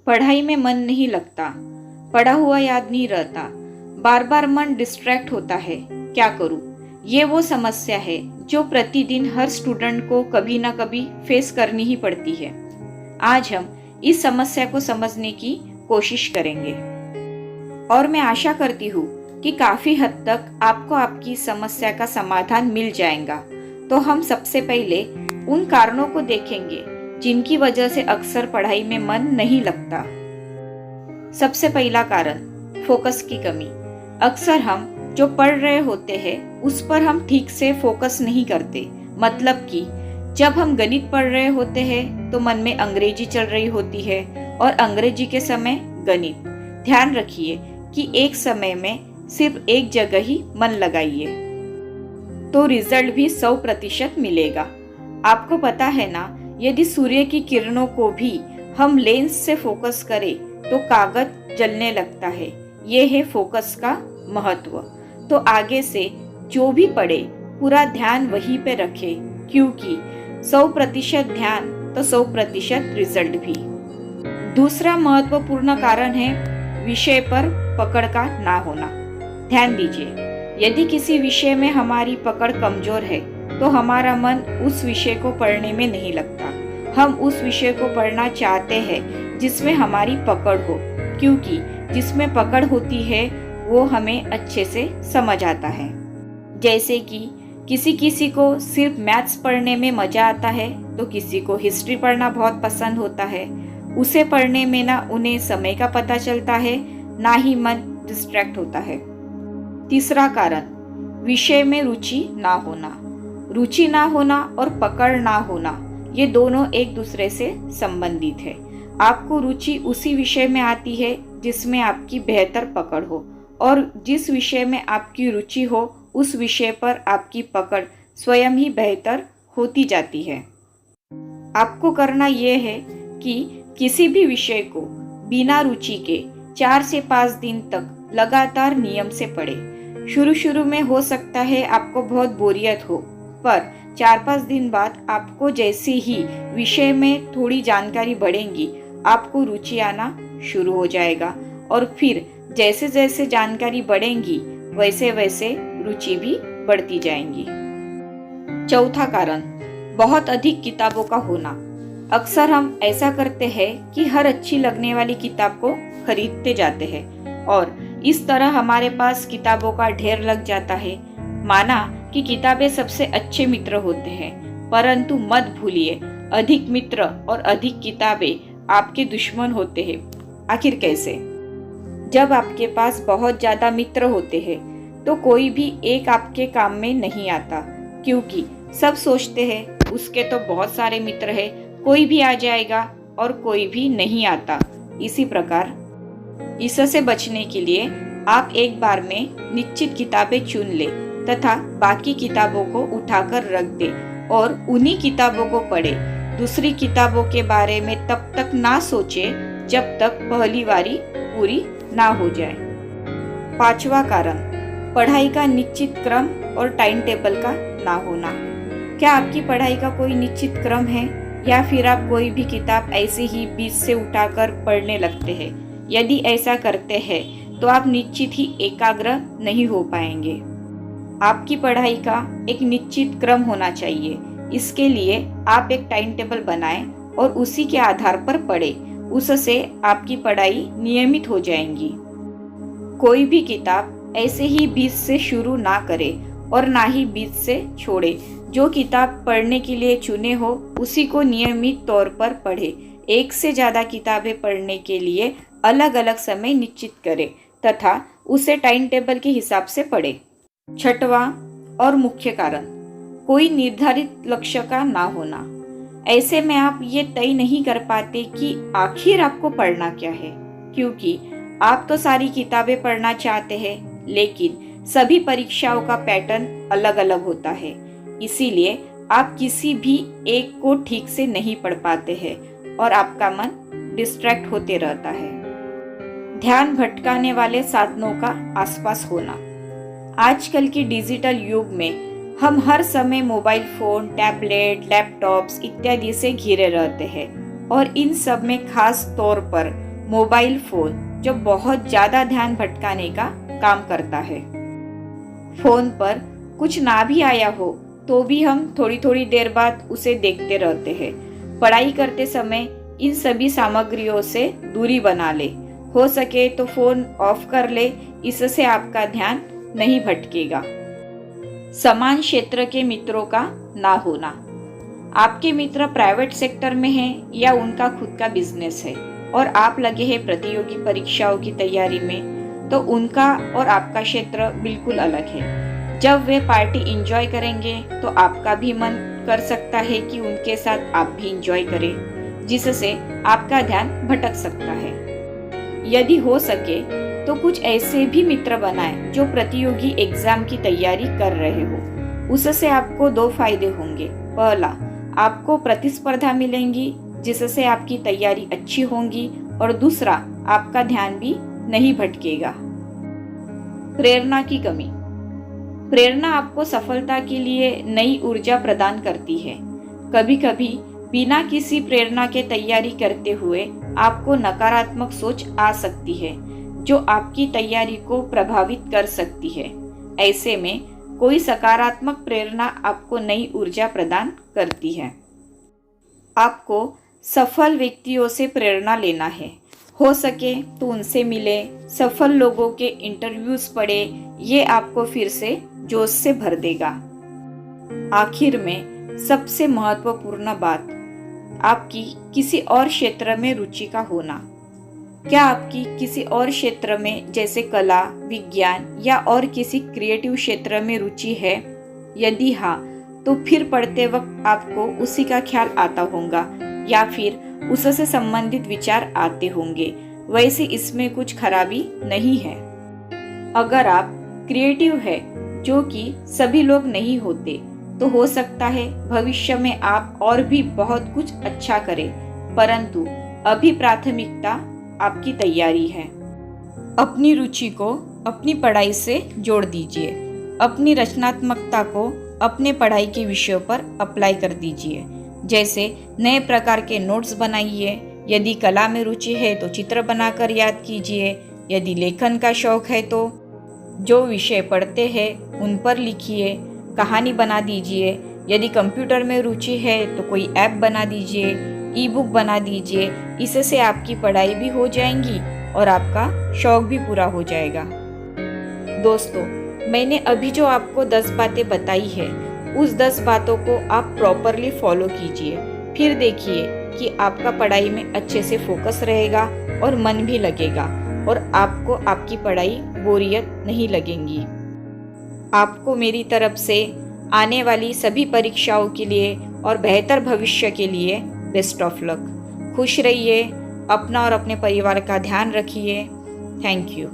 पढ़ाई में मन नहीं लगता, पढ़ा हुआ याद नहीं रहता, बार बार मन डिस्ट्रैक्ट होता है, क्या करूं? ये वो समस्या है जो प्रतिदिन हर स्टूडेंट को कभी ना कभी फेस करनी ही पड़ती है। आज हम इस समस्या को समझने की कोशिश करेंगे और मैं आशा करती हूँ कि काफी हद तक आपको आपकी समस्या का समाधान मिल जाएगा। तो हम सबसे पहले उन कारणों को देखेंगे जिनकी वजह से अक्सर पढ़ाई में मन नहीं लगता। सबसे पहला कारण, फोकस की कमी। अक्सर हम जो पढ़ रहे होते हैं उस पर हम ठीक से फोकस नहीं करते। मतलब कि जब हम गणित पढ़ रहे होते हैं तो मन में अंग्रेजी चल रही होती है और अंग्रेजी के समय गणित। ध्यान रखिए कि एक समय में सिर्फ एक जगह ही मन लगाइए तो रिजल्ट भी 100% मिलेगा। आपको पता है ना, यदि सूर्य की किरणों को भी हम लेंस से फोकस करें तो कागज जलने लगता है। ये है फोकस का महत्व। तो आगे से जो भी पढ़े पूरा ध्यान वहीं पे रखे, क्योंकि 100% ध्यान तो 100% रिजल्ट भी। दूसरा महत्वपूर्ण कारण है विषय पर पकड़ का ना होना। ध्यान दीजिए, यदि किसी विषय में हमारी पकड़ कमजोर है तो हमारा मन उस विषय को पढ़ने में नहीं लगता। हम उस विषय को पढ़ना चाहते हैं जिसमें हमारी पकड़ हो, क्योंकि जिसमें पकड़ होती है वो हमें अच्छे से समझ आता है। जैसे कि किसी को सिर्फ मैथ्स पढ़ने में मजा आता है तो किसी को हिस्ट्री पढ़ना बहुत पसंद होता है। उसे पढ़ने में ना उन्हें समय का पता चलता है, ना ही मन डिस्ट्रैक्ट होता है। तीसरा कारण, विषय में रुचि ना होना। रुचि ना होना और पकड़ ना होना, ये दोनों एक दूसरे से संबंधित है। आपको रुचि उसी विषय में आती है जिसमें आपकी बेहतर पकड़ हो, और जिस विषय में आपकी रुचि हो उस विषय पर आपकी पकड़ स्वयं ही बेहतर होती जाती है। आपको करना यह है कि किसी भी विषय को बिना रुचि के 4 से 5 दिन तक लगातार नियम से पढ़े। शुरू में हो सकता है आपको बहुत बोरियत हो, पर 4-5 दिन बाद आपको जैसे ही विषय में थोड़ी जानकारी बढ़ेगी, आपको रुचि आना शुरू हो जाएगा, और फिर जैसे जैसे जानकारी बढ़ेगी वैसे वैसे रुचि भी बढ़ती जाएंगी। चौथा कारण, बहुत अधिक किताबों का होना। अक्सर हम ऐसा करते हैं कि हर अच्छी लगने वाली किताब को खरीदते जाते हैं और इस तरह हमारे पास किताबों का ढेर लग जाता है। माना कि किताबें सबसे अच्छे मित्र होते हैं, परंतु मत भूलिए अधिक मित्र और अधिक किताबें आपके दुश्मन होते हैं। आखिर कैसे? जब आपके पास बहुत ज्यादा मित्र होते हैं तो कोई भी एक आपके काम में नहीं आता, क्योंकि सब सोचते हैं उसके तो बहुत सारे मित्र हैं, कोई भी आ जाएगा और कोई भी नहीं आता। इसी प्रकार इससे बचने के लिए आप एक बार में निश्चित किताबें चुन ले तथा बाकी किताबों को उठाकर रख दे और उन्हीं किताबों को पढ़े। दूसरी किताबों के बारे में तब तक ना सोचे जब तक पहली वारी पूरी ना हो जाए। पांचवा कारण, पढ़ाई का निश्चित क्रम और टाइम टेबल का ना होना। क्या आपकी पढ़ाई का कोई निश्चित क्रम है या फिर आप कोई भी किताब ऐसे ही बीच से उठाकर पढ़ने लगते हैं? यदि ऐसा करते हैं तो आप निश्चित ही एकाग्र नहीं हो पाएंगे। आपकी पढ़ाई का एक निश्चित क्रम होना चाहिए। इसके लिए आप एक टाइम टेबल बनाएं और उसी के आधार पर पढ़ें। उससे आपकी पढ़ाई नियमित हो जाएगी। कोई भी किताब ऐसे ही बीच से शुरू ना करे और ना ही बीच से छोड़े। जो किताब पढ़ने के लिए चुने हो उसी को नियमित तौर पर पढ़े। एक से ज़्यादा किताबें पढ़ने के लिए अलग अलग समय निश्चित करें तथा उसे टाइम टेबल के हिसाब से पढ़े। छठवां और मुख्य कारण, कोई निर्धारित लक्ष्य का ना होना। ऐसे में आप ये तय नहीं कर पाते कि आखिर आपको पढ़ना क्या है, क्योंकि आप तो सारी किताबें पढ़ना चाहते हैं, लेकिन सभी परीक्षाओं का पैटर्न अलग अलग होता है। इसीलिए आप किसी भी एक को ठीक से नहीं पढ़ पाते हैं और आपका मन डिस्ट्रैक्ट होते रहता है। ध्यान भटकाने वाले साधनों का आसपास होना। आजकल के डिजिटल युग में हम हर समय मोबाइल फोन, टैबलेट, लैपटॉप्स इत्यादि से घिरे रहते हैं और इन सब में खास तौर पर मोबाइल फोन, जो बहुत ज़्यादा ध्यान भटकाने का काम करता है। फोन पर कुछ ना भी आया हो तो भी हम थोड़ी थोड़ी देर बाद उसे देखते रहते हैं। पढ़ाई करते समय इन सभी सामग्रियों से दूरी बना ले। हो सके तो फोन ऑफ कर ले, इससे आपका ध्यान नहीं भटकेगा। समान क्षेत्र के मित्रों का ना होना। आपके मित्र प्राइवेट सेक्टर में हैं या उनका खुद का बिजनेस है और आप लगे हैं प्रतियोगी परीक्षाओं की तैयारी में, तो उनका और आपका क्षेत्र बिल्कुल अलग है। जब वे पार्टी एंजॉय करेंगे तो आपका भी मन कर सकता है कि उनके साथ आप भी एंजॉय करें, जिससे आपका ध्यान भटक सकता है। यदि हो सके तो कुछ ऐसे भी मित्र बनाएं जो प्रतियोगी एग्जाम की तैयारी कर रहे हो। उससे आपको दो फायदे होंगे। पहला, आपको प्रतिस्पर्धा मिलेंगी जिससे आपकी तैयारी अच्छी होगी, और दूसरा, आपका ध्यान भी नहीं भटकेगा। प्रेरणा की कमी। प्रेरणा आपको सफलता के लिए नई ऊर्जा प्रदान करती है। कभी कभी बिना किसी प्रेरणा के तैयारी करते हुए आपको नकारात्मक सोच आ सकती है जो आपकी तैयारी को प्रभावित कर सकती है। ऐसे में कोई सकारात्मक प्रेरणा आपको नई ऊर्जा प्रदान करती है। आपको सफल व्यक्तियों से प्रेरणा लेना है। हो सके तो उनसे मिले, सफल लोगों के इंटरव्यूज पढ़े, ये आपको फिर से जोश से भर देगा। आखिर में सबसे महत्वपूर्ण बात, आपकी किसी और क्षेत्र में रुचि का होना। क्या आपकी किसी और क्षेत्र में जैसे कला, विज्ञान या और किसी क्रिएटिव क्षेत्र में रुचि है? यदि हाँ, तो फिर पढ़ते वक्त आपको उसी का ख्याल आता होगा या फिर उससे संबंधित विचार आते होंगे। वैसे इसमें कुछ खराबी नहीं है। अगर आप क्रिएटिव है, जो कि सभी लोग नहीं होते, तो हो सकता है भविष्य में आप और भी बहुत कुछ अच्छा करें, परंतु अभी प्राथमिकता आपकी तैयारी है। अपनी रुचि को अपनी पढ़ाई से जोड़ दीजिए। अपनी रचनात्मकता को अपने पढ़ाई के विषयों पर अप्लाई कर दीजिए। जैसे नए प्रकार के नोट्स बनाइए। यदि कला में रुचि है तो चित्र बनाकर याद कीजिए। यदि लेखन का शौक है तो जो विषय पढ़ते हैं उन पर लिखिए, कहानी बना दीजिए। यदि कंप्यूटर में रुचि है तो कोई ऐप बना दीजिए, ई बुक बना दीजिए। इससे आपकी पढ़ाई भी हो जाएगी और आपका शौक भी पूरा हो जाएगा। दोस्तों, मैंने अभी जो आपको 10 बातें बताई है, उस 10 बातों को आप प्रॉपरली फॉलो कीजिए। फिर देखिए कि आपका पढ़ाई में अच्छे से फोकस रहेगा और मन भी लगेगा और आपको आपकी पढ़ाई बोरियत नहीं लगेगी। आपको मेरी तरफ से आने वाली सभी परीक्षाओं के लिए और बेहतर भविष्य के लिए बेस्ट ऑफ लक। खुश रहिए, अपना और अपने परिवार का ध्यान रखिए। Thank you.